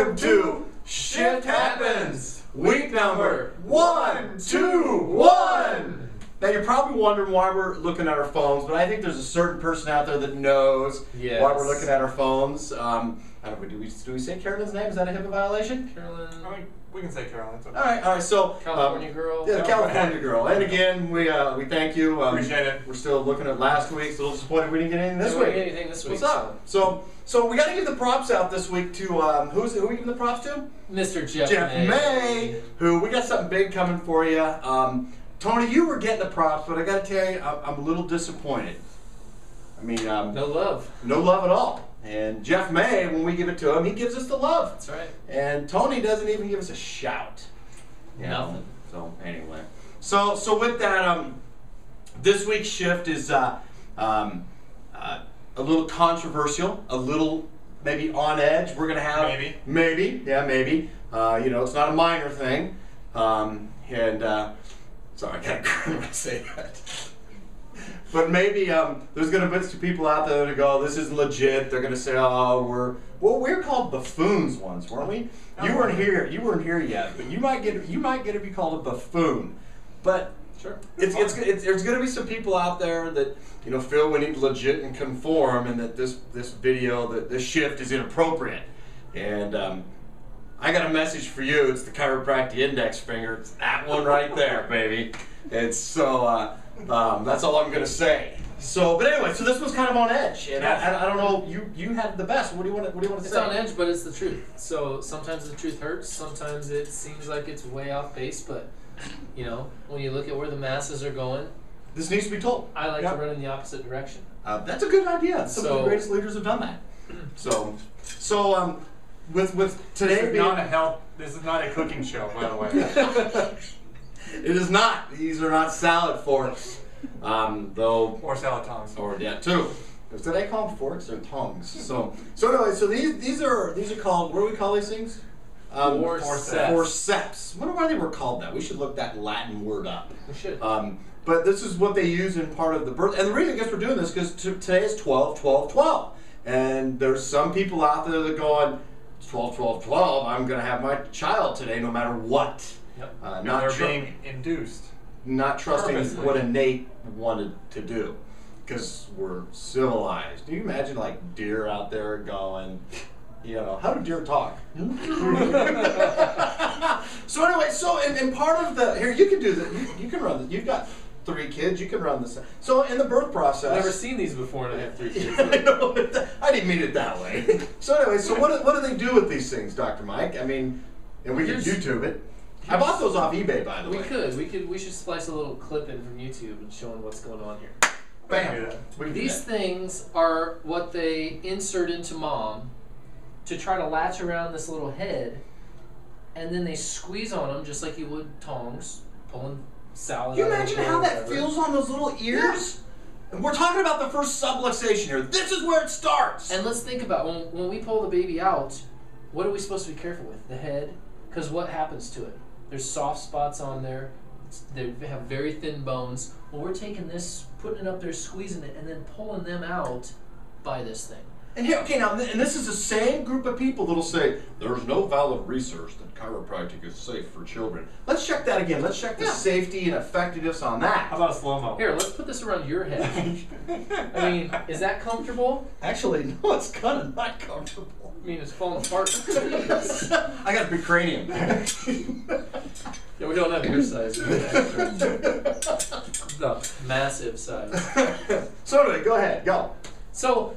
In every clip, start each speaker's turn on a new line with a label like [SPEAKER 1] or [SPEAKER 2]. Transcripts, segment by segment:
[SPEAKER 1] Welcome to Shift Happens, week number 121. Now you're probably wondering why we're looking at our phones, but I think there's a certain person out there that knows why we're looking at our phones. I don't know, do we say Carolyn's name? Is that a HIPAA violation?
[SPEAKER 2] Carolyn. I mean, we can say Carolyn. It's okay.
[SPEAKER 1] All right. So
[SPEAKER 2] California girl.
[SPEAKER 1] Yeah, California girl. And again, we thank you.
[SPEAKER 2] Appreciate it.
[SPEAKER 1] We're still looking at last week. So a little disappointed we didn't get anything this week.
[SPEAKER 2] What's
[SPEAKER 1] up? So we got to give the props out this week to who are we giving the props to?
[SPEAKER 2] Mr. Jeff
[SPEAKER 1] May. Who we got something big coming for you. Tony, you were getting the props, but I got to tell you, I'm a little disappointed. I mean,
[SPEAKER 2] no love.
[SPEAKER 1] No love at all. And Jeff May, when we give it to him, he gives us the love.
[SPEAKER 2] That's right.
[SPEAKER 1] And Tony doesn't even give us a shout.
[SPEAKER 2] Nothing.
[SPEAKER 1] So anyway, so with that, this week's shift is a little controversial, a little maybe on edge. We're gonna have maybe. You know, it's not a minor thing. Sorry, I gotta cry when I say that. But maybe there's going to be some people out there that go, this isn't legit. They're going to say, oh, we're called buffoons once, weren't we? You weren't here yet, but you might get to be called a buffoon. But
[SPEAKER 2] sure,
[SPEAKER 1] there's going to be some people out there that feel we need to legit and conform, and that this video, that this shift is inappropriate. And I got a message for you. It's the chiropractic index finger. It's that one right there, baby. It's so. That's all I'm gonna say. But anyway, so this was kind of on edge, and I don't know. You had the best. What do you want to say?
[SPEAKER 2] It's on edge, but it's the truth. So sometimes the truth hurts. Sometimes it seems like it's way off base. But when you look at where the masses are going,
[SPEAKER 1] this needs to be told.
[SPEAKER 2] I like to run in the opposite direction.
[SPEAKER 1] That's a good idea. Some of the greatest leaders have done that. With today
[SPEAKER 3] this is not a cooking show, by the way.
[SPEAKER 1] It is not. These are not salad forks, though.
[SPEAKER 3] Or salad tongs.
[SPEAKER 1] Too. Did I call them forks or tongs? So anyway, these are called. What do we call these things? Forceps. I wonder why they were called that. We should look that Latin word up.
[SPEAKER 2] We should.
[SPEAKER 1] But this is what they use in part of the birth. And the reason I guess we're doing this because today is 12-12-12, and there's some people out there that are going 12-12-12. I'm going to have my child today, no matter what.
[SPEAKER 3] Yep. They're being induced.
[SPEAKER 1] Not trusting what Nate wanted to do, because we're civilized. Do you imagine like deer out there going, how do deer talk? So anyway, in part of here you can do that. You can run. You've got 3 kids. You can run this. So in the birth process,
[SPEAKER 2] I've never seen these before, and I have 3 kids.
[SPEAKER 1] I didn't mean it that way. So anyway, what do they do with these things, Dr. Mike? I mean, and we can YouTube it. I bought those off eBay, by the way.
[SPEAKER 2] We should splice a little clip in from YouTube and showing what's going on here.
[SPEAKER 1] Bam.
[SPEAKER 2] These things are what they insert into mom to try to latch around this little head, and then they squeeze on them just like you would tongs, pulling salad.
[SPEAKER 1] Can you imagine how that feels on those little ears? And we're talking about the first subluxation here. This is where it starts.
[SPEAKER 2] And let's think about when we pull the baby out, what are we supposed to be careful with? The head? Because what happens to it? There's soft spots on there. They have very thin bones. Well, we're taking this, putting it up there, squeezing it, and then pulling them out by this thing.
[SPEAKER 1] And here, and this is the same group of people that'll say, there's no valid research that chiropractic is safe for children. Let's check that again. Let's check the safety and effectiveness on that.
[SPEAKER 3] How about a slow-mo?
[SPEAKER 2] Here, let's put this around your head. I mean, is that comfortable?
[SPEAKER 1] Actually, no, it's kind of not comfortable.
[SPEAKER 2] I mean, it's falling apart.
[SPEAKER 1] I got a big cranium.
[SPEAKER 2] Yeah, we don't have your size. The massive size.
[SPEAKER 1] So anyway, go ahead, go.
[SPEAKER 2] So,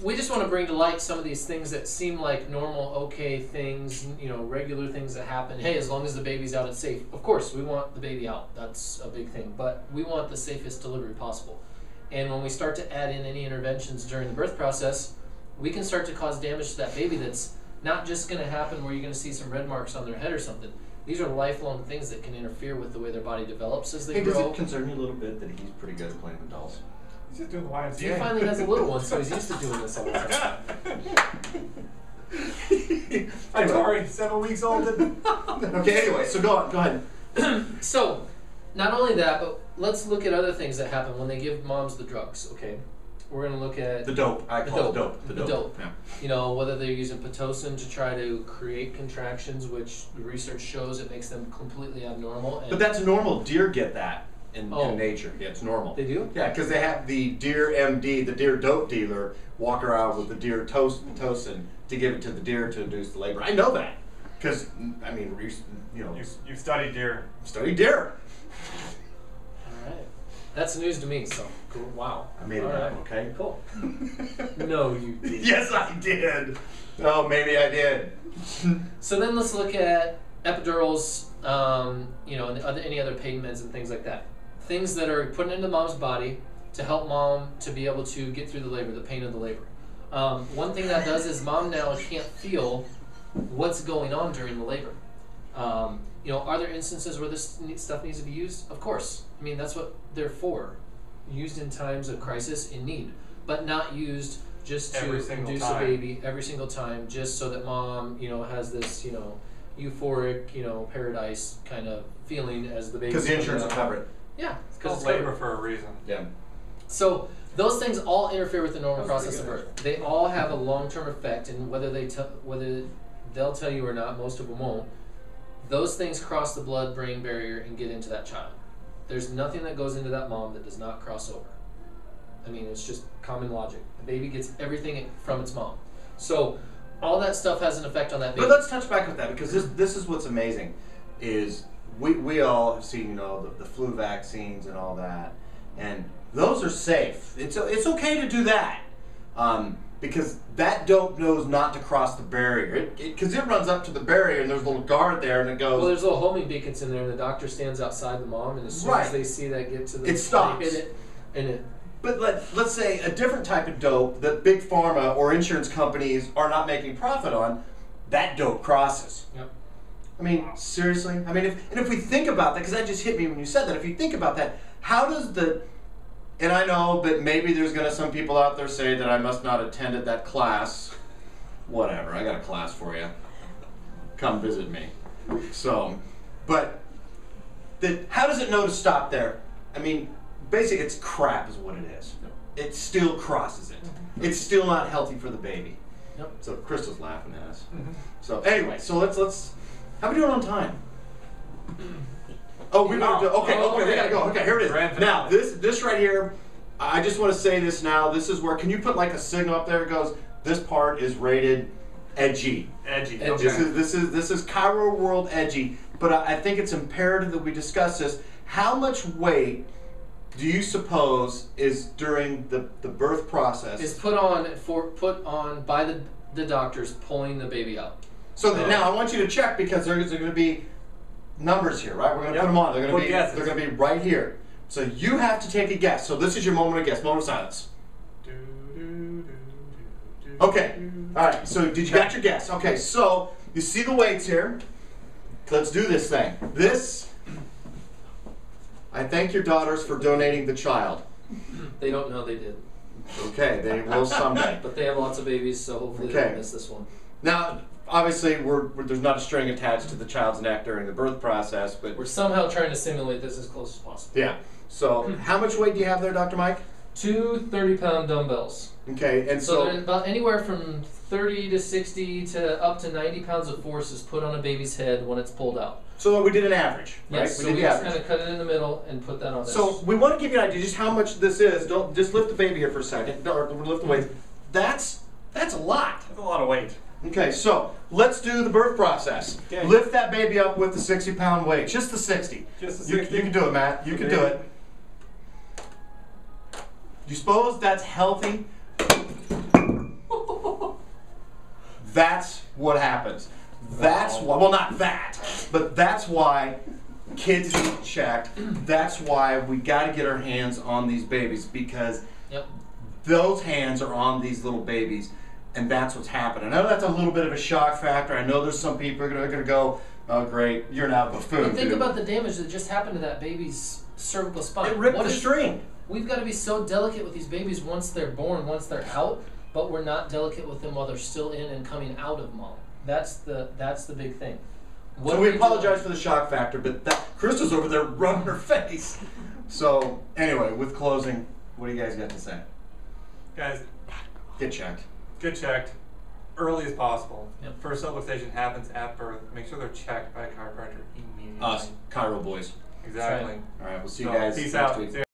[SPEAKER 2] we just want to bring to light some of these things that seem like normal, okay things, regular things that happen. Hey, as long as the baby's out, it's safe. Of course, we want the baby out. That's a big thing. But we want the safest delivery possible. And when we start to add in any interventions during the birth process, we can start to cause damage to that baby that's not just going to happen where you're going to see some red marks on their head or something. These are lifelong things that can interfere with the way their body develops as they grow.
[SPEAKER 1] Does it concern you a little bit that he's pretty good at playing with dolls?
[SPEAKER 3] He's just doing the YMCA.
[SPEAKER 2] He finally has a little one, so he's used to doing this all the time.
[SPEAKER 3] I'm sorry, 7 weeks old.
[SPEAKER 1] Okay, anyway, so go ahead.
[SPEAKER 2] So, not only that, but let's look at other things that happen when they give moms the drugs, okay? We're going to look at
[SPEAKER 1] The dope. I call it dope.
[SPEAKER 2] The dope.
[SPEAKER 1] Yeah.
[SPEAKER 2] You know, whether they're using Pitocin to try to create contractions, which the research shows it makes them completely abnormal. And
[SPEAKER 1] But that's normal. Deer get that in nature. Yeah, it's normal.
[SPEAKER 2] They do?
[SPEAKER 1] Yeah, because they have the deer MD, the deer dope dealer, walk around with the deer Pitocin to give it to the deer to induce the labor. I know that because I mean,
[SPEAKER 3] You studied deer.
[SPEAKER 1] study deer.
[SPEAKER 2] All right. That's news to me, so cool. Wow.
[SPEAKER 1] I made it
[SPEAKER 2] All
[SPEAKER 1] up.
[SPEAKER 2] right.
[SPEAKER 1] Okay.
[SPEAKER 2] Cool. No, you didn't.
[SPEAKER 1] Yes, I did. Oh, maybe I did.
[SPEAKER 2] So then let's look at epidurals, you know, and any other pain meds and things like that. Things that are put into mom's body to help mom to be able to get through the labor, the pain of the labor. One thing that does is mom now can't feel what's going on during the labor. You know, are there instances where this stuff needs to be used? Of course. I mean, that's what they're for. Used in times of crisis, in need, but not used just to induce a baby every single time, just so that mom, you know, has this, you know, euphoric, you know, paradise kind of feeling as the baby.
[SPEAKER 1] Because the insurance will cover it.
[SPEAKER 2] Yeah,
[SPEAKER 3] It's called labor for a reason.
[SPEAKER 1] Yeah.
[SPEAKER 2] So those things all interfere with the normal process of birth. They all have a long-term effect, and whether they'll tell you or not, most of them won't. Those things cross the blood-brain barrier and get into that child. There's nothing that goes into that mom that does not cross over. I mean, it's just common logic. The baby gets everything from its mom. So all that stuff has an effect on that baby.
[SPEAKER 1] But let's touch back with that because this is what's amazing, is we all have seen, you know, the flu vaccines and all that, and those are safe. It's okay to do that. Because that dope knows not to cross the barrier. Because it runs up to the barrier and there's a little guard there and it goes.
[SPEAKER 2] Well, there's little homing beacons in there, and the doctor stands outside the mom, and as soon as they see that get to the,
[SPEAKER 1] it stops.
[SPEAKER 2] They hit it, and it.
[SPEAKER 1] But let's say a different type of dope that big pharma or insurance companies are not making profit on, that dope crosses.
[SPEAKER 2] Yep.
[SPEAKER 1] I mean, seriously. I mean, if we think about that, because that just hit me when you said that. If you think about that, how does the And I know, but maybe there's gonna some people out there say that I must not attended that class. Whatever, I got a class for you. Come visit me. So, but how does it know to stop there? I mean, basically, it's crap, is what it is. It still crosses it. It's still not healthy for the baby.
[SPEAKER 2] Yep.
[SPEAKER 1] So Crystal's laughing at us. So anyway, so let's. How are we doing on time? Oh, we better do. Okay, we gotta go. Okay, here it is. Now, this right here, I just want to say this now. This is where, can you put like a signal up there that goes, this part is rated edgy.
[SPEAKER 3] Edgy.
[SPEAKER 1] Okay. This is Chiro World edgy, but I think it's imperative that we discuss this. How much weight do you suppose is during the birth process?
[SPEAKER 2] Is put on by the doctors pulling the baby out.
[SPEAKER 1] So now I want you to check, because there's going to be numbers here, right? We're going to put them on. They're going to be right here. So you have to take a guess. So this is your moment of guess. Moment of silence. Okay. All right. So did you got your guess? Okay. So you see the weights here. Let's do this thing. This. I thank your daughters for donating the child.
[SPEAKER 2] They don't know they did.
[SPEAKER 1] Okay. They will someday.
[SPEAKER 2] But they have lots of babies, so hopefully they don't miss this one.
[SPEAKER 1] Now, obviously, there's not a string attached to the child's neck during the birth process, but
[SPEAKER 2] we're somehow trying to simulate this as close as possible.
[SPEAKER 1] Yeah. So, how much weight do you have there, Dr. Mike?
[SPEAKER 2] 2 30-pound dumbbells.
[SPEAKER 1] Okay, and so
[SPEAKER 2] about anywhere from 30 to 60 to up to 90 pounds of force is put on a baby's head when it's pulled out.
[SPEAKER 1] So we did an average, right?
[SPEAKER 2] Yes, so we just kind of cut it in the middle and put that on there.
[SPEAKER 1] So we want to give you an idea just how much this is. Don't just lift the baby here for a second, or lift the weight. That's a lot.
[SPEAKER 3] That's a lot of weight.
[SPEAKER 1] Okay, so let's do the birth process.
[SPEAKER 3] Okay.
[SPEAKER 1] Lift that baby up with the 60-pound weight. Just the 60.
[SPEAKER 3] Just the 60.
[SPEAKER 1] You can do it, Matt. You can do it. You suppose that's healthy? That's what happens. That's why, well, not that, but that's why kids get checked. That's why we got to get our hands on these babies, because those hands are on these little babies, and that's what's happening. I know that's a little bit of a shock factor. I know there's some people that are going to go, oh, great, you're now a buffoon.
[SPEAKER 2] But think about the damage that just happened to that baby's cervical spine.
[SPEAKER 1] It ripped the string.
[SPEAKER 2] We've got to be so delicate with these babies once they're born, once they're out, but we're not delicate with them while they're still in and coming out of mom. That's the big thing.
[SPEAKER 1] So we apologize for the shock factor, but Krista's over there rubbing her face. So anyway, with closing, what do you guys got to say?
[SPEAKER 3] Guys,
[SPEAKER 1] Get checked.
[SPEAKER 3] get checked early as possible.
[SPEAKER 2] Yep.
[SPEAKER 3] First subluxation happens at birth. Make sure they're checked by a chiropractor immediately.
[SPEAKER 1] Us, Chiro boys.
[SPEAKER 3] Exactly.
[SPEAKER 1] All right, we'll see you
[SPEAKER 3] So,
[SPEAKER 1] guys
[SPEAKER 3] peace
[SPEAKER 1] next
[SPEAKER 3] out.
[SPEAKER 1] week.
[SPEAKER 3] See ya.